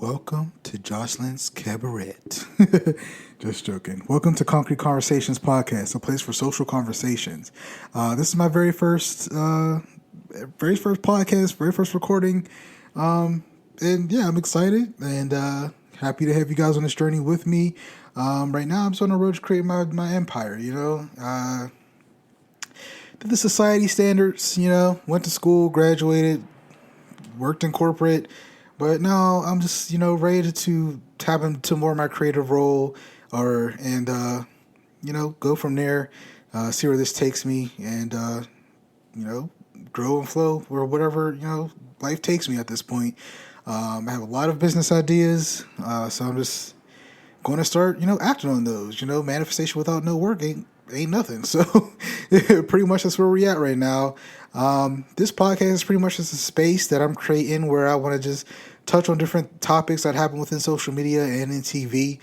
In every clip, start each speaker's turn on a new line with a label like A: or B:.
A: welcome to Jocelyn's Cabaret. Just joking. Welcome to Concrete Conversations Podcast, a place for social conversations. This is my very first podcast, very first recording. And yeah, I'm excited and happy to have you guys on this journey with me. Right now, I'm just on the road to create my empire, did the society standards, went to school, graduated, worked in corporate, but now I'm just, ready to tap into more of my creative role and go from there, see where this takes me and, grow and flow or whatever, life takes me at this point. I have a lot of business ideas, so I'm just going to start, acting on those. Manifestation without no work ain't nothing. So pretty much that's where we're at right now. This podcast is pretty much just a space that I'm creating where I want to just touch on different topics that happen within social media and in TV.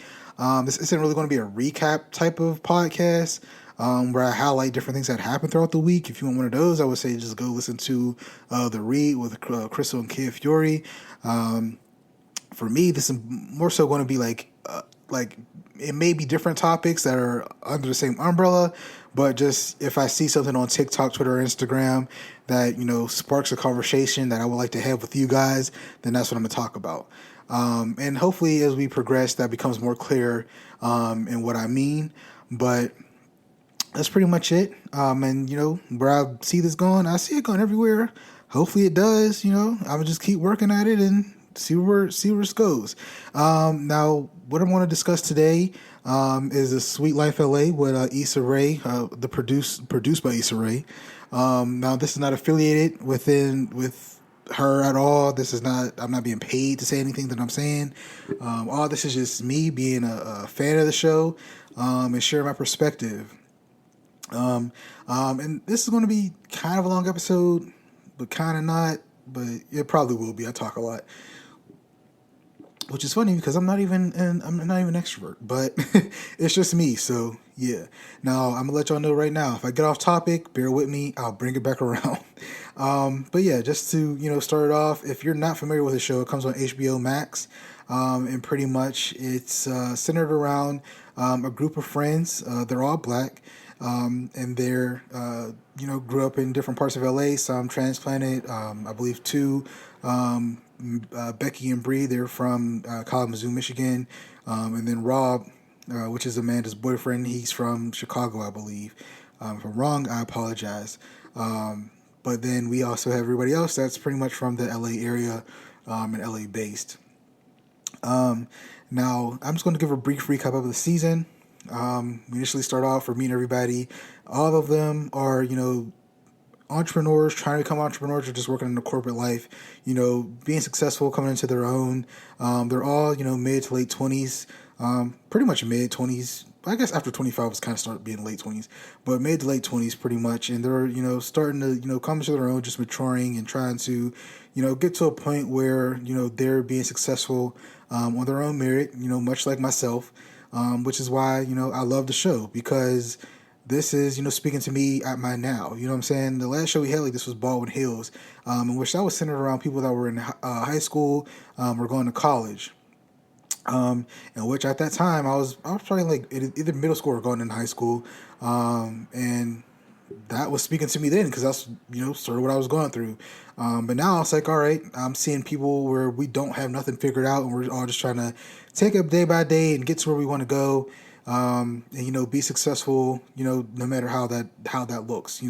A: This isn't really going to be a recap type of podcast where I highlight different things that happen throughout the week. If you want one of those, I would say just go listen to The Read with Crystal and Kia Fiore. For me, this is more so going to be like it may be different topics that are under the same umbrella, but just if I see something on TikTok, Twitter, or Instagram that, sparks a conversation that I would like to have with you guys, then that's what I'm going to talk about. And hopefully as we progress, that becomes more clear in what I mean. But that's pretty much it. And, where I see this going, I see it going everywhere. Hopefully it does, I'm going to just keep working at it and see where it goes. Now, what I want to discuss today is The Sweet Life LA with Issa Rae, produced by Issa Rae. Now, this is not affiliated with her at all. I'm not being paid to say anything that I'm saying. All this is just me being a fan of the show and sharing my perspective. And this is going to be kind of a long episode, but kind of not. But it probably will be. I talk a lot. Which is funny because I'm not even an extrovert, but it's just me. So yeah. Now I'm gonna let y'all know right now. If I get off topic, bear with me. I'll bring it back around. But yeah, just to start it off. If you're not familiar with the show, it comes on HBO Max, and pretty much it's centered around a group of friends. They're all black, and they're grew up in different parts of LA. Some transplanted. I believe two. Becky and Bree, they're from Kalamazoo, Michigan, and then Rob, which is Amanda's boyfriend, he's from Chicago, I believe. If I'm wrong, I apologize. But then we also have everybody else that's pretty much from the LA area and LA based. Now, I'm just going to give a brief recap of the season. We initially start off for me and everybody. All of them are, entrepreneurs, trying to become entrepreneurs, or just working in the corporate life, being successful, coming into their own. They're all, mid to late 20s, pretty much mid 20s. I guess after 25 was kind of start being late 20s, but mid to late 20s pretty much. And they're, starting to, come into their own, just maturing and trying to, get to a point where, they're being successful on their own merit, much like myself, which is why, I love the show because this is, speaking to me at my now. You know what I'm saying? The last show we had this was Baldwin Hills, in which that was centered around people that were in high school or going to college. In which at that time I was probably like either middle school or going into high school. And that was speaking to me then because that's, sort of what I was going through. But now it's like, all right, I'm seeing people where we don't have nothing figured out and we're all just trying to take it day by day and get to where we want to go. And be successful, no matter how that looks.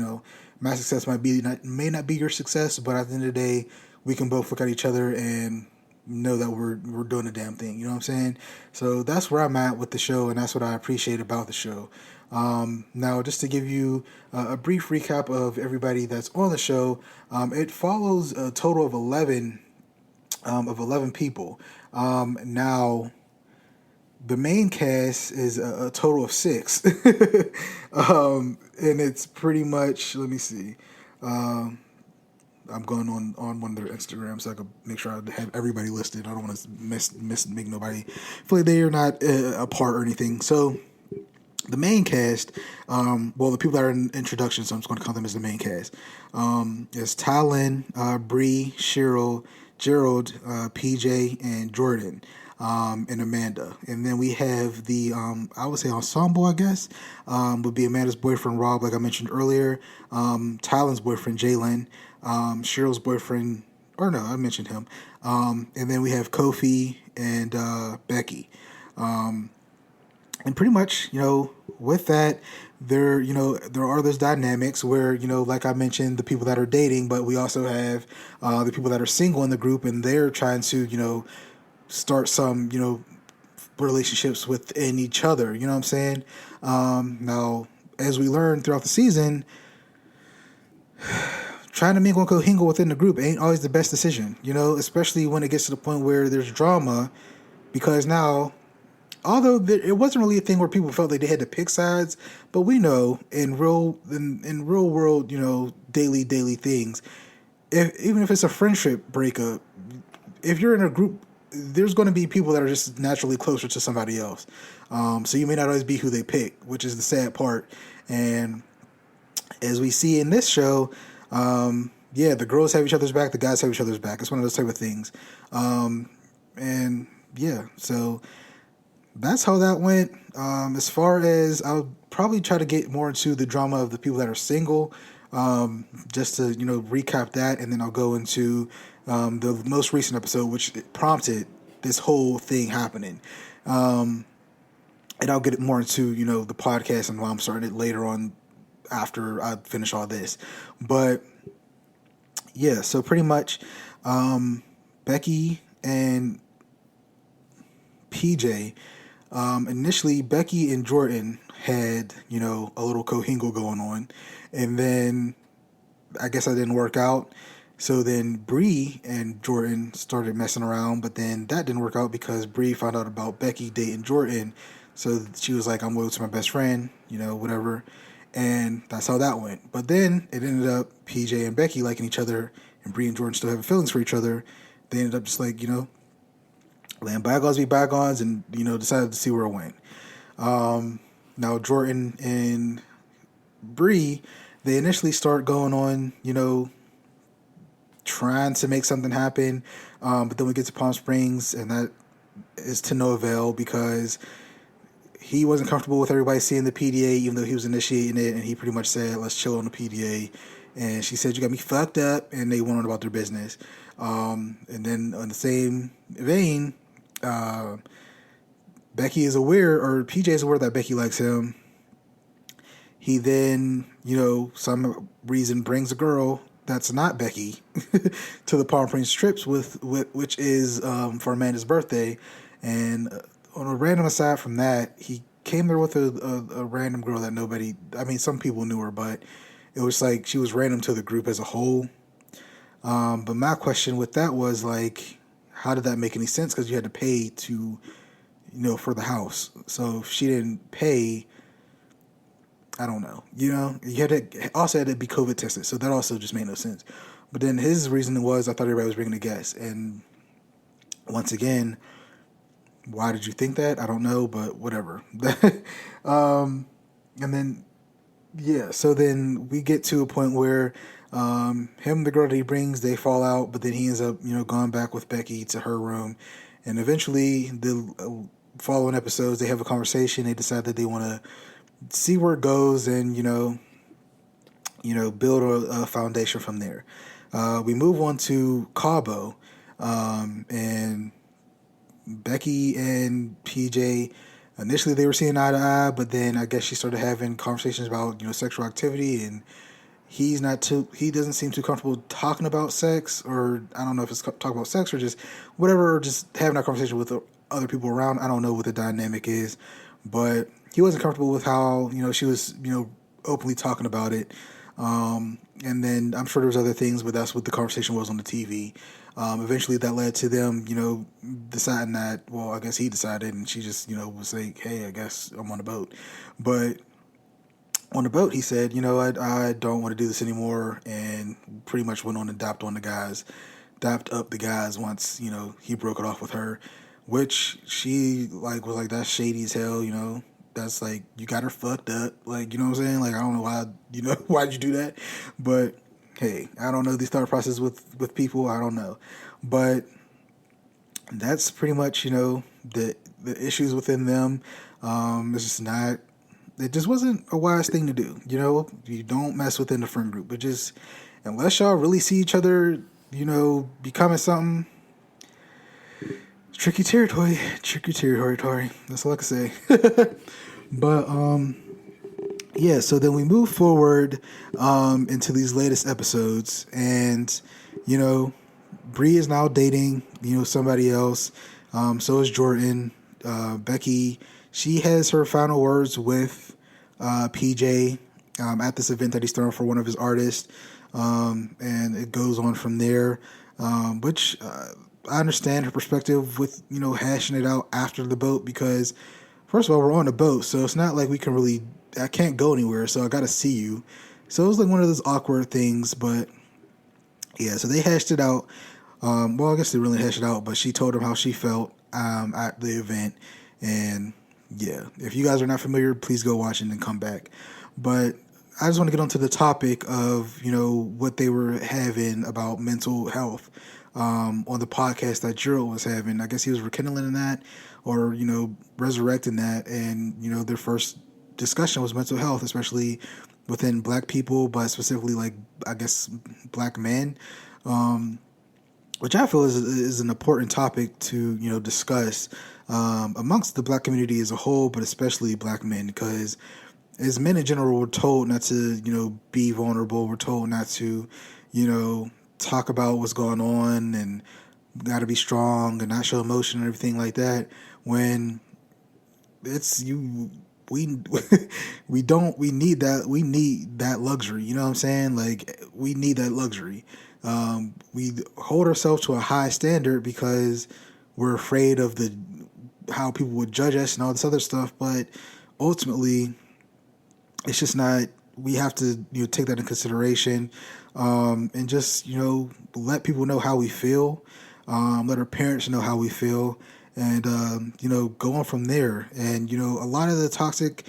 A: My success may not be your success, but at the end of the day, we can both look at each other and know that we're doing a damn thing. You know what I'm saying? So that's where I'm at with the show, and that's what I appreciate about the show. Now, just to give you a brief recap of everybody that's on the show, it follows a total of 11 people. Now, the main cast is a total of 6. And it's pretty much, let me see. I'm going on one of their Instagrams so I can make sure I have everybody listed. I don't want to make nobody feel like they are not a part or anything. So the main cast, the people that are in introduction, so I'm just going to count them as the main cast, is Talon, Bree, Cheryl, Gerald, PJ, and Jordan, and Amanda. And then we have the, I would say ensemble, I guess, would be Amanda's boyfriend, Rob, like I mentioned earlier, Tylen's boyfriend, Jalen, Cheryl's boyfriend, or no, I mentioned him. And then we have Kofi and Becky. And pretty much, with that, there are those dynamics where, like I mentioned, the people that are dating, but we also have the people that are single in the group, and they're trying to, start some, relationships within each other. You know what I'm saying? Now, as we learn throughout the season, trying to mingle and co-hingle within the group ain't always the best decision, especially when it gets to the point where there's drama, because now, although it wasn't really a thing where people felt like they had to pick sides, but we know in real world, daily things, even if it's a friendship breakup, if you're in a group, there's going to be people that are just naturally closer to somebody else. So you may not always be who they pick, which is the sad part. And as we see in this show, the girls have each other's back, the guys have each other's back. It's one of those type of things. And yeah, so that's how that went. As far as, I'll probably try to get more into the drama of the people that are single, just to, recap that, and then I'll go into the most recent episode, which prompted this whole thing happening. And I'll get more into, the podcast and why I'm starting it later on after I finish all this. But yeah, so pretty much Becky and PJ, initially Becky and Jordan had, a little co-hingle going on, and then I guess that didn't work out. So then Bree and Jordan started messing around, but then that didn't work out because Bree found out about Becky dating Jordan. So she was like, I'm loyal to my best friend, whatever. And that's how that went. But then it ended up PJ and Becky liking each other, and Bree and Jordan still having feelings for each other. They ended up just like, letting bygones be bygones, and, decided to see where it went. Now Jordan and Bree, they initially start going on, trying to make something happen. But then we get to Palm Springs, and that is to no avail because he wasn't comfortable with everybody seeing the PDA, even though he was initiating it, and he pretty much said, let's chill on the PDA. And she said, you got me fucked up, and they went on about their business. And then on the same vein, Becky is aware, or PJ is aware that Becky likes him. He then, some reason brings a girl that's not Becky to the Palm Springs trips which is for Amanda's birthday. And on a random aside from that, he came there with a random girl that nobody, some people knew her, but it was like she was random to the group as a whole. But my question with that was like, how did that make any sense? Because you had to pay to, for the house. So if she didn't pay, I don't know. You had to also had to be COVID tested, so that also just made no sense. But then his reasoning was, I thought everybody was bringing a guest, and once again, why did you think that? I don't know, but whatever. And then so then we get to a point where him and the girl that he brings, they fall out, but then he ends up going back with Becky to her room, and eventually the following episodes they have a conversation. They decide that they want to see where it goes and, build a foundation from there. We move on to Cabo, and Becky and PJ, initially they were seeing eye to eye, but then I guess she started having conversations about, sexual activity, and he doesn't seem too comfortable talking about sex, or I don't know if it's talking about sex or just whatever, or just having that conversation with other people around. I don't know what the dynamic is, but he wasn't comfortable with how, she was, openly talking about it. And then I'm sure there was other things, but that's what the conversation was on the TV. Eventually that led to them, deciding that, well, I guess he decided, and she just, was like, hey, I guess I'm on a boat. But on the boat, he said, I don't want to do this anymore, and pretty much went on and dapped up the guys once, he broke it off with her, which she, was like, that's shady as hell, that's you got her fucked up, what I'm saying? I don't know why, why'd you do that? But hey, I don't know these thought processes with people. I don't know, but that's pretty much the issues within them. It's just not. It just wasn't a wise thing to do. You don't mess within the friend group. But just unless y'all really see each other, becoming something. Tricky territory. Tricky territory, Tori. That's all I can say. But yeah, so then we move forward into these latest episodes, and you know, Bree is now dating somebody else. So is Jordan. Becky, she has her final words with PJ at this event that he's throwing for one of his artists, and it goes on from there. Which I understand her perspective with hashing it out after the boat, because first of all, we're on a boat, so it's not like we can really. I can't go anywhere, so I got to see you. So it was like one of those awkward things, but yeah. So they hashed it out. Well, I guess they really hashed it out, but she told him how she felt at the event, and yeah. If you guys are not familiar, please go watch it and come back. But I just want to get onto the topic of what they were having about mental health on the podcast that Gerald was having. I guess he was rekindling that, or resurrecting that, and their first discussion was mental health, especially within Black people, but specifically like I guess Black men, which I feel is an important topic to discuss amongst the Black community as a whole, but especially Black men, because as men in general, we're told not to be vulnerable. We're told not to talk about what's going on, and got to be strong and not show emotion and everything like that. When it's you. We we need that luxury. You know what I'm saying? Like, we need that luxury. We hold ourselves to a high standard because we're afraid of how people would judge us and all this other stuff. But ultimately, it's just not. We have to take that in consideration, and just let people know how we feel. Let our parents know how we feel, and go on from there. And a lot of the toxic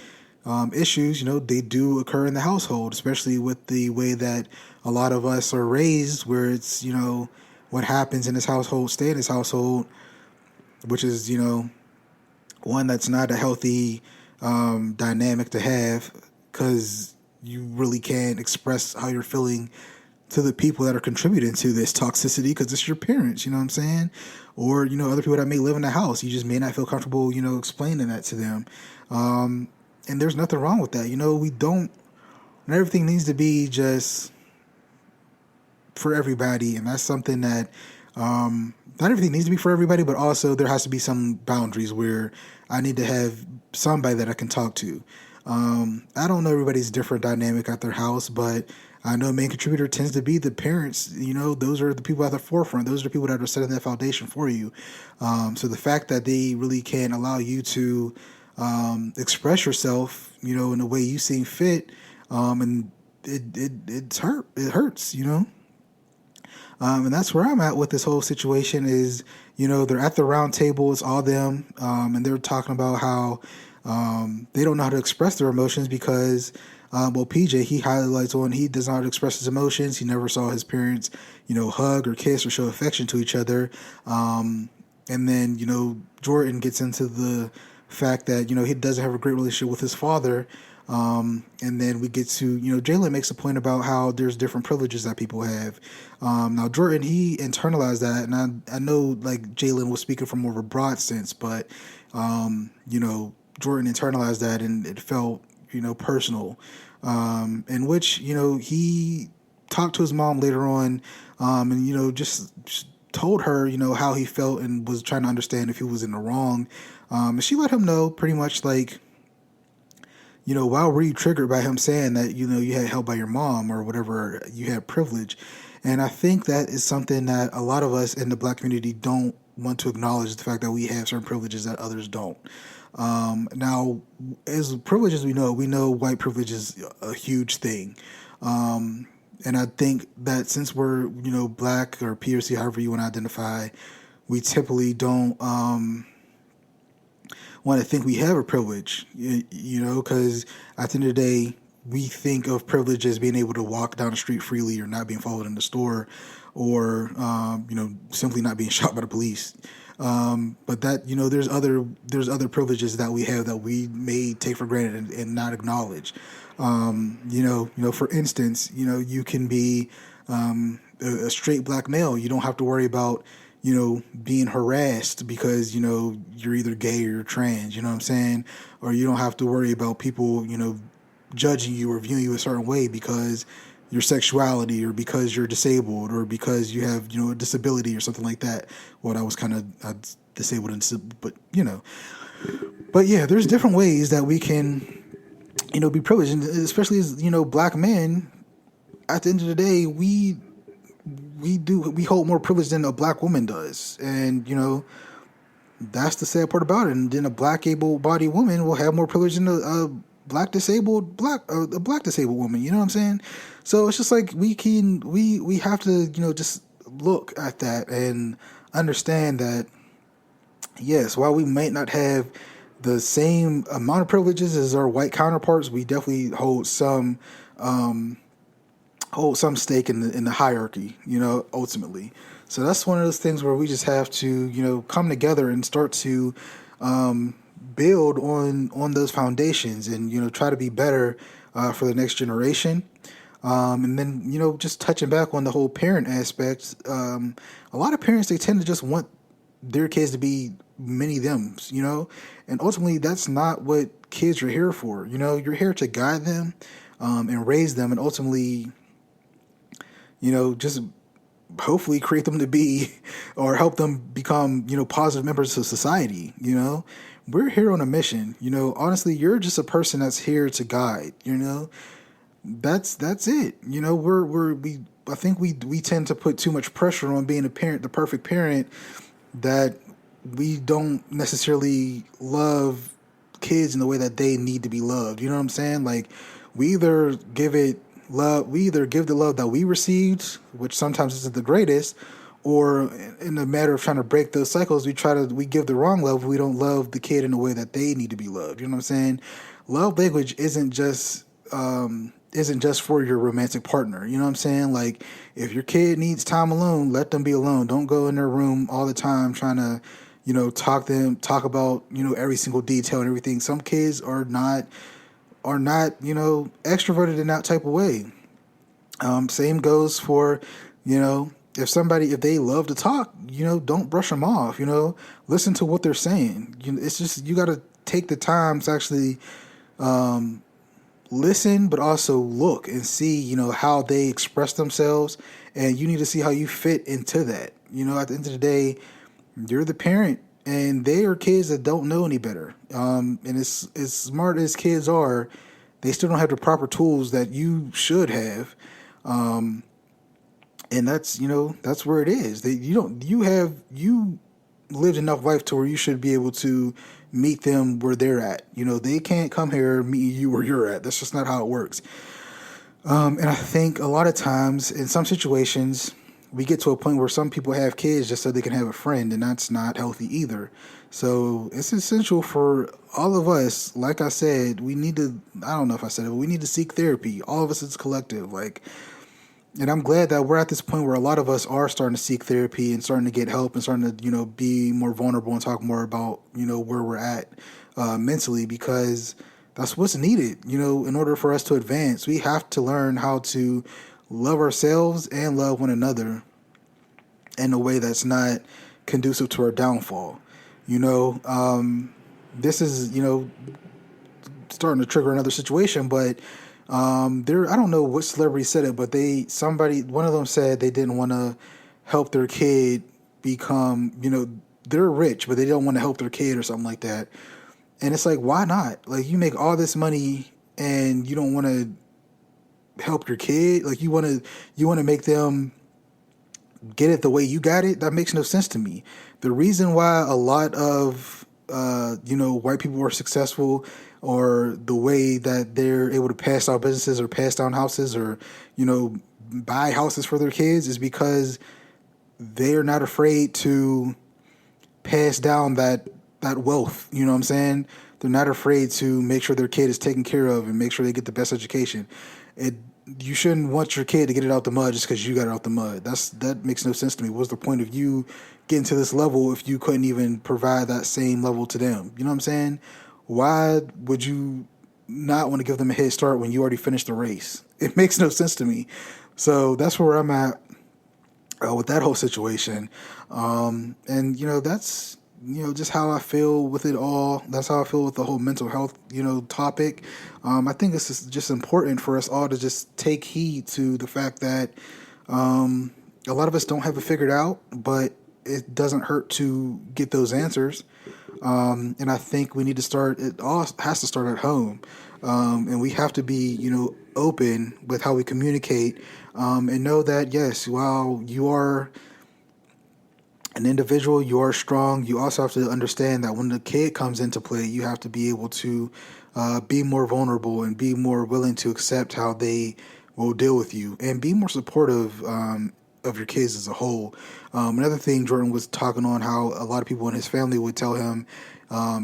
A: issues, they do occur in the household, especially with the way that a lot of us are raised, where it's what happens in this household stay in this household, which is one that's not a healthy dynamic to have, because you really can't express how you're feeling to the people that are contributing to this toxicity, because it's your parents, you know what I'm saying? Or, other people that may live in the house. You just may not feel comfortable, explaining that to them. And there's nothing wrong with that. Not everything needs to be just for everybody. And that's something that, not everything needs to be for everybody, but also there has to be some boundaries where I need to have somebody that I can talk to. I don't know everybody's different dynamic at their house, but I know a main contributor tends to be the parents. Those are the people at the forefront. Those are the people that are setting that foundation for you. So the fact that they really can allow you to express yourself, in the way you seem fit, and it hurts. And that's where I'm at with this whole situation is, they're at the round table, it's all them, and they're talking about how they don't know how to express their emotions because, PJ, he highlights on he does not express his emotions. He never saw his parents, hug or kiss or show affection to each other. And then, Jordan gets into the fact that, he doesn't have a great relationship with his father. And then we get to, Jalen makes a point about how there's different privileges that people have. Now, Jordan, he internalized that. And I know, like, Jalen was speaking from more of a broad sense, but, Jordan internalized that, and it felt, personal, in which, he talked to his mom later on, and, just told her, how he felt and was trying to understand if he was in the wrong. And she let him know pretty much like, why were you triggered by him saying that, you had help by your mom or whatever, you had privilege. And I think that is something that a lot of us in the Black community don't want to acknowledge, the fact that we have certain privileges that others don't. Now, as privilege as we know white privilege is a huge thing. And I think that since we're, Black or POC, however you want to identify, we typically don't want to think we have a privilege, because at the end of the day, we think of privilege as being able to walk down the street freely, or not being followed in the store, or simply not being shot by the police. But that, there's other privileges that we have that we may take for granted and not acknowledge. For instance, you can be a straight black male. You don't have to worry about being harassed because you're either gay or you're trans. You know what I'm saying? Or you don't have to worry about people judging you or viewing you a certain way because your sexuality, or because you're disabled, or because you have a disability or something like that. Well, I was kind of disabled, but yeah, there's different ways that we can be privileged, and especially as black men. At the end of the day, we hold more privilege than a black woman does, and that's the sad part about it. And then a black able-bodied woman will have more privilege than a black disabled woman. You know what I'm saying? So it's just like we have to just look at that and understand that, yes, while we might not have the same amount of privileges as our white counterparts, we definitely hold some stake in the hierarchy, ultimately. So that's one of those things where we just have to, come together and start to build on those foundations, and try to be better for the next generation. And then just touching back on the whole parent aspect, a lot of parents, they tend to just want their kids to be many thems, and ultimately that's not what kids are here for. You're here to guide them and raise them, and ultimately just hopefully create them to be, or help them become, positive members of society. We're here on a mission. Honestly, you're just a person that's here to guide. That's it. I think we tend to put too much pressure on being a parent, the perfect parent, that we don't necessarily love kids in the way that they need to be loved. You know what I'm saying? Like, we either give the love that we received, which sometimes isn't the greatest, or in the matter of trying to break those cycles, we give the wrong love. We don't love the kid in the way that they need to be loved. You know what I'm saying? Love language isn't just for your romantic partner. You know what I'm saying? Like, if your kid needs time alone, let them be alone. Don't go in their room all the time trying to, talk about, every single detail and everything. Some kids are not, extroverted in that type of way. Same goes for, if they love to talk, don't brush them off, listen to what they're saying. It's just, you got to take the time to actually, listen, but also look and see, how they express themselves, and you need to see how you fit into that. At the end of the day, you're the parent, and they are kids that don't know any better. And as smart as kids are, they still don't have the proper tools that you should have. And that's where it is. You lived enough life to where you should be able to meet them where they're at. They can't come here meet you where you're at. That's just not how it works. And I think a lot of times in some situations, we get to a point where some people have kids just so they can have a friend, and that's not healthy either. So it's essential for all of us. Like I said, we need to, I don't know if I said it, but we need to seek therapy. All of us as a collective. And I'm glad that we're at this point where a lot of us are starting to seek therapy and starting to get help and starting to, be more vulnerable and talk more about, where we're at mentally, because that's what's needed. In order for us to advance, we have to learn how to love ourselves and love one another in a way that's not conducive to our downfall. This is, starting to trigger another situation, but I don't know what celebrity said it, but one of them said they didn't want to help their kid become, they're rich, but they don't want to help their kid or something like that. And it's like, why not? Like, you make all this money and you don't want to help your kid. Like, you want to make them get it the way you got it. That makes no sense to me. The reason why a lot of, white people are successful, or the way that they're able to pass down businesses or pass down houses, or, buy houses for their kids, is because they're not afraid to pass down that wealth, you know what I'm saying, They're not afraid to make sure their kid is taken care of and make sure they get the best education. It You shouldn't want your kid to get it out the mud just because you got it out the mud. That makes no sense to me. What's the point of you getting to this level if you couldn't even provide that same level to them? You know what I'm saying? Why would you not want to give them a head start when you already finished the race? It makes no sense to me. So that's where I'm at with that whole situation. And that's just how I feel with it all. That's how I feel with the whole mental health topic. I think it's just important for us all to just take heed to the fact that a lot of us don't have it figured out, but it doesn't hurt to get those answers. And I think we need to start. It all has to start at home, and we have to be open with how we communicate, and know that yes, while you are an individual, you are strong. You also have to understand that when the kid comes into play, you have to be able to be more vulnerable and be more willing to accept how they will deal with you and be more supportive of your kids as a whole. Another thing Jordan was talking on, how a lot of people in his family would tell him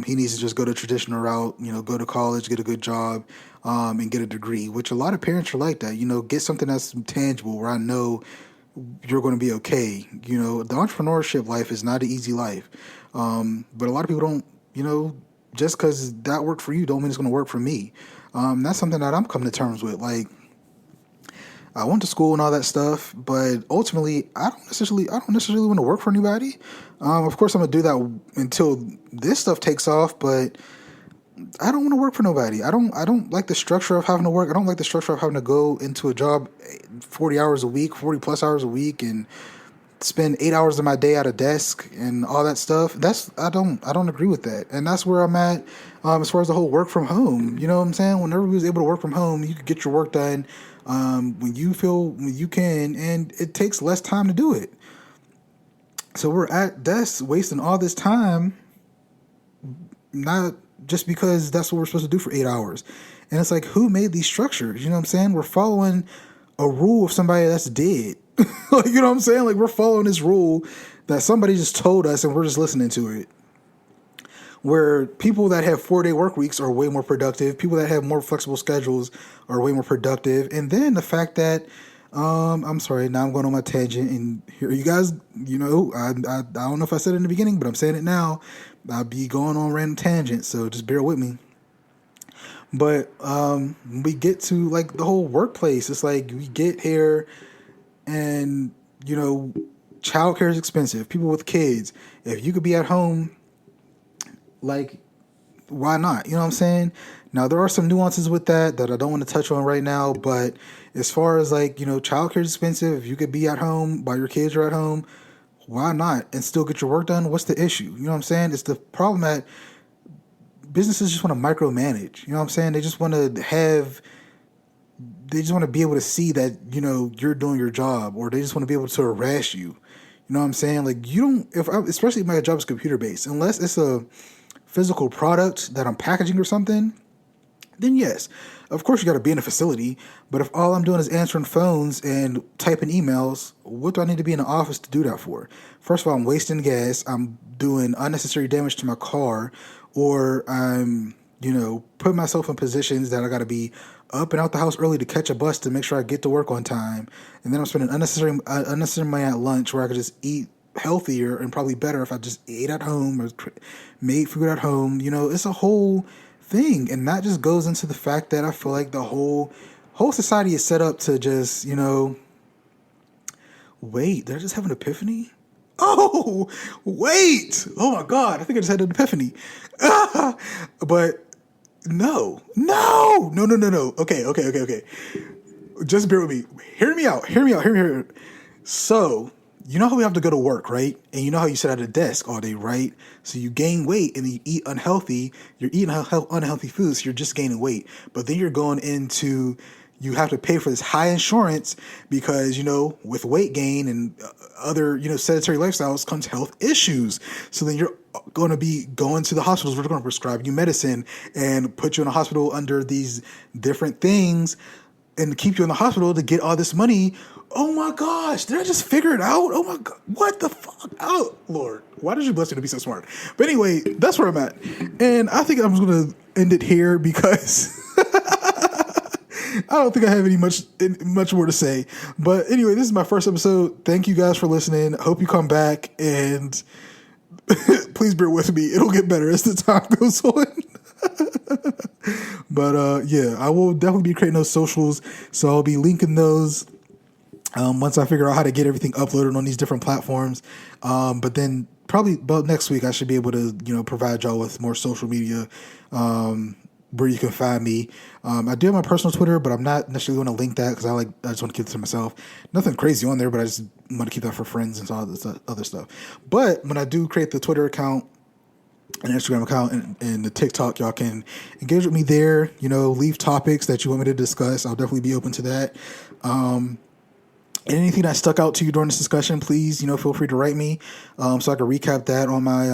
A: he needs to just go the traditional route, go to college, get a good job, and get a degree, which a lot of parents are like that. Get something that's tangible where I know you're going to be okay. The entrepreneurship life is not an easy life. But a lot of people don't, just because that worked for you don't mean it's going to work for me. That's something that I'm coming to terms with. Like, I went to school and all that stuff, but ultimately, I don't necessarily want to work for anybody. Of course, I'm gonna do that until this stuff takes off, but I don't want to work for nobody. I don't like the structure of having to work. I don't like the structure of having to go into a job 40 hours a week, 40 plus hours a week, and spend 8 hours of my day at a desk and all that stuff. I don't agree with that. And that's where I'm at as far as the whole work from home. You know what I'm saying? Whenever we was able to work from home, you could get your work done when you can, and it takes less time to do it. So we're at desks wasting all this time, not just because that's what we're supposed to do for 8 hours. And it's like, who made these structures? You know what I'm saying? We're following a rule of somebody that's dead. Like, you know what I'm saying? Like, we're following this rule that somebody just told us and we're just listening to it. Where people that have 4-day work weeks are way more productive. People that have more flexible schedules are way more productive. And then the fact that, I'm sorry, now I'm going on my tangent. And here you guys, I don't know if I said it in the beginning, but I'm saying it now. I'll be going on random tangents, so just bear with me. But we get to like the whole workplace. It's like we get here and, childcare is expensive. People with kids, if you could be at home, like, why not? You know what I'm saying? Now, there are some nuances with that I don't want to touch on right now. But as far as like, childcare is expensive. If you could be at home while your kids are at home, why not? And still get your work done? What's the issue? You know what I'm saying? It's the problem that businesses just want to micromanage. You know what I'm saying? They just want to be able to see that, you're doing your job, or they just want to be able to harass you. You know what I'm saying? Like, especially if my job is computer based, unless it's a physical product that I'm packaging or something, then yes, of course you got to be in a facility. But if all I'm doing is answering phones and typing emails, what do I need to be in the office to do that for? First of all, I'm wasting gas. I'm doing unnecessary damage to my car, or I'm, putting myself in positions that I got to be up and out the house early to catch a bus to make sure I get to work on time. And then I'm spending unnecessary money at lunch where I could just eat healthier and probably better if I just ate at home or made food at home. It's a whole thing. And that just goes into the fact that I feel like the whole society is set up to just, wait, did I just have an epiphany? Oh, wait. Oh my God. I think I just had an epiphany. But no. Okay. Just bear with me. Hear me out. So, you know how we have to go to work, right? And you know how you sit at a desk all day, right? So you gain weight and you eat unhealthy. You're eating unhealthy foods, so you're just gaining weight. But then you're going into, you have to pay for this high insurance because, with weight gain and other, sedentary lifestyles comes health issues. So then you're going to be going to the hospitals where they're going to prescribe you medicine and put you in a hospital under these different things and keep you in the hospital to get all this money Oh my gosh, did I just figure it out? Oh my god, what the fuck? Oh, Lord, why did you bless me to be so smart? But anyway, that's where I'm at. And I think I'm just going to end it here because I don't think I have much more to say. But anyway, this is my first episode. Thank you guys for listening. Hope you come back, and please bear with me. It'll get better as the time goes on. But yeah, I will definitely be creating those socials, so I'll be linking those once I figure out how to get everything uploaded on these different platforms. But then probably about next week, I should be able to, provide y'all with more social media where you can find me. I do have my personal Twitter, but I'm not necessarily going to link that because I just want to keep it to myself. Nothing crazy on there, but I just want to keep that for friends and all this other stuff. But when I do create the Twitter account, an Instagram account, and the TikTok, y'all can engage with me there. Leave topics that you want me to discuss. I'll definitely be open to that. Anything that stuck out to you during this discussion, please, feel free to write me, so I can recap that on my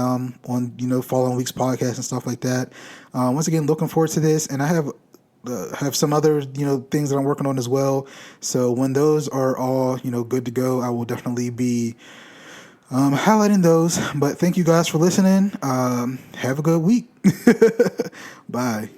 A: following week's podcast and stuff like that. Once again, looking forward to this, and I have some other things that I'm working on as well. So when those are all good to go, I will definitely be highlighting those. But thank you guys for listening. Have a good week. Bye.